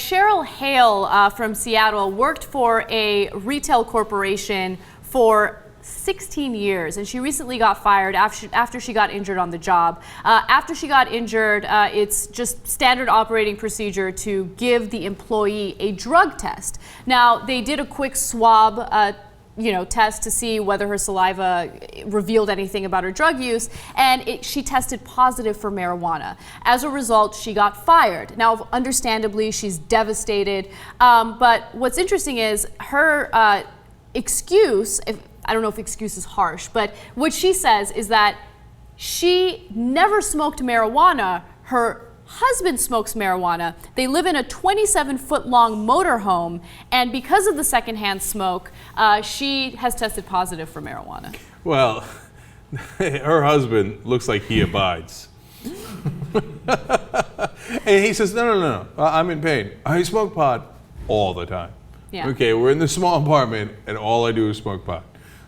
Cheryl Hale from Seattle worked for a retail corporation for 16 years, and she recently got fired after she got injured on the job. After she got injured, it's just standard operating procedure to give the employee a drug test. Now, they did a quick swab test to see whether her saliva revealed anything about her drug use, and she tested positive for marijuana. As a result, she got fired. Now, understandably, she's devastated, but what's interesting is her excuse, I don't know if excuse is harsh, but what she says is that she never smoked marijuana. Her husband smokes marijuana. They live in a 27-foot-long motorhome, and because of the secondhand smoke, she has tested positive for marijuana. Well, her husband looks like he abides. And he says, no, I'm in pain. I smoke pot all the time. Yeah. Okay, we're in this small apartment, and all I do is smoke pot.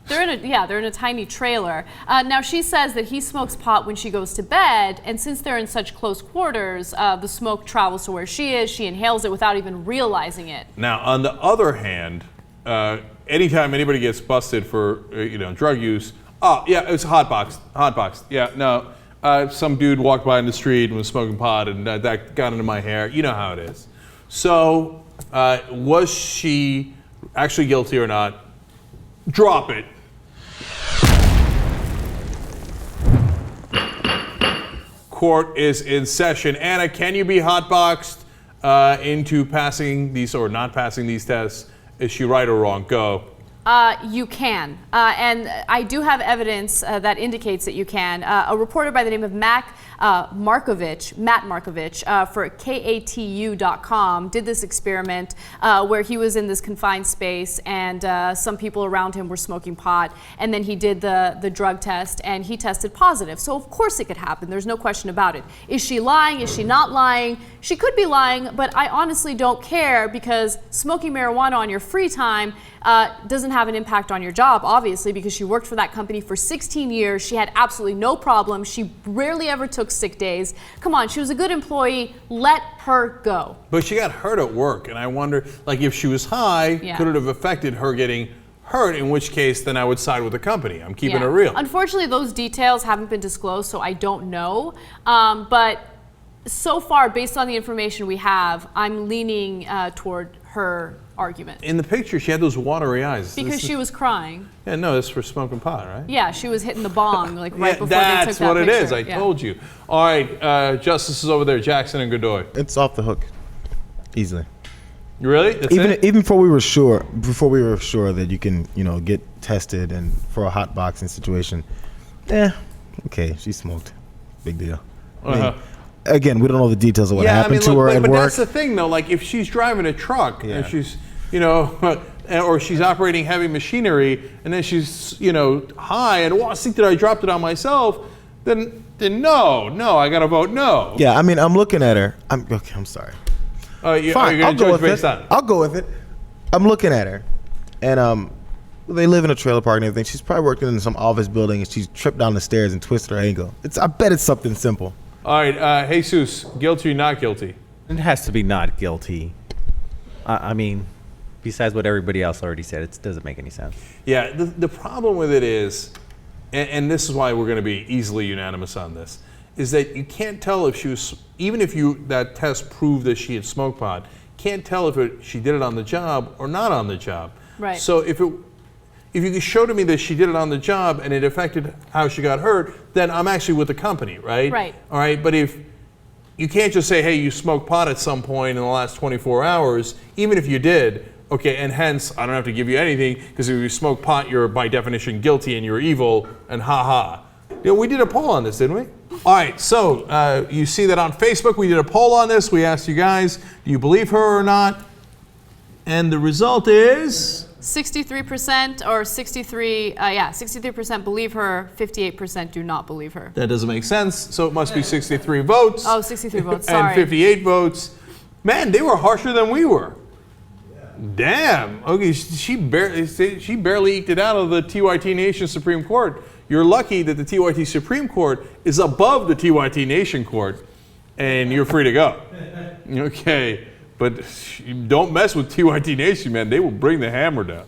They're in a tiny trailer. Now, she says that he smokes pot when she goes to bed, and since they're in such close quarters, the smoke travels to where she is. She inhales it without even realizing it. Now, on the other hand, anytime anybody gets busted for drug use, oh yeah, it was hotboxed. Yeah, no, some dude walked by in the street and was smoking pot, and that got into my hair. You know how it is. So, was she actually guilty or not? Drop it. Court is in session. Anna, can you be hotboxed into passing these or not passing these tests? Is she right or wrong? Go. You can, and I do have evidence that indicates that you can. A reporter by the name of Matt Markovich for KATU.com did this experiment where he was in this confined space, and some people around him were smoking pot, and then he did the drug test, and he tested positive. So of course it could happen. There's no question about it. Is she lying? Is she not lying? She could be lying, but I honestly don't care, because smoking marijuana on your free time doesn't have an impact on your job, obviously, because she worked for that company for 16 years. She had absolutely no problem. She rarely ever took sick days. Come on, she was a good employee. Let her go. But she got hurt at work, and I wonder, like, if she was high, could it have affected her getting hurt? In which case, then I would side with the company. I'm keeping it real. Unfortunately, those details haven't been disclosed, so I don't know. But so far, based on the information we have, I'm leaning toward her argument. In the picture, she had those watery eyes. Because she was crying. Yeah, no, that's for smoking pot, right? Yeah, she was hitting the bong right before they took that picture. That's what it is. I told you. All right, Justice is over there, Jackson and Godoy. It's off the hook, easily. Really? That's it? Even before we were sure that you can, get tested and for a hot boxing situation. Okay, she smoked. Big deal. I mean, again, we don't know the details of what happened to her at work. But that's the thing, though. Like, if she's driving a truck and she's, or she's operating heavy machinery, and then she's, high, and I think that I dropped it on myself, then no, I got to vote no. Yeah, I mean, I'm looking at her. I'm sorry. Fine, I'll go with it. I'll go with it. I'm looking at her, and they live in a trailer park and everything. She's probably working in some office building, and she's tripped down the stairs and twisted her ankle. I bet it's something simple. All right, Jesus, guilty or not guilty? It has to be not guilty. I mean, besides what everybody else already said, it doesn't make any sense. Yeah, the problem with it is, and this is why we're going to be easily unanimous on this, is that you can't tell if she was, even if that test proved that she had smoked pot, can't tell if she did it on the job or not on the job. Right. So if you could show to me that she did it on the job and it affected how she got hurt, then I'm actually with the company, right? Right. All right, but if you can't just say, hey, you smoked pot at some point in the last 24 hours, even if you did, okay, and hence I don't have to give you anything, because if you smoke pot, you're by definition guilty and you're evil, and ha-ha. We did a poll on this, didn't we? All right, so you see that on Facebook, we did a poll on this. We asked you guys, do you believe her or not? And the result is 63% or 63% believe her, 58% do not believe her. That doesn't make sense, so it must be 63 votes. Oh, 63 votes, sorry. And 58 votes. Man, they were harsher than we were. Damn. Okay, she barely eked it out of the TYT Nation Supreme Court. You're lucky that the TYT Supreme Court is above the TYT Nation Court, and you're free to go. Okay. But don't mess with TYT Nation, man. They will bring the hammer down.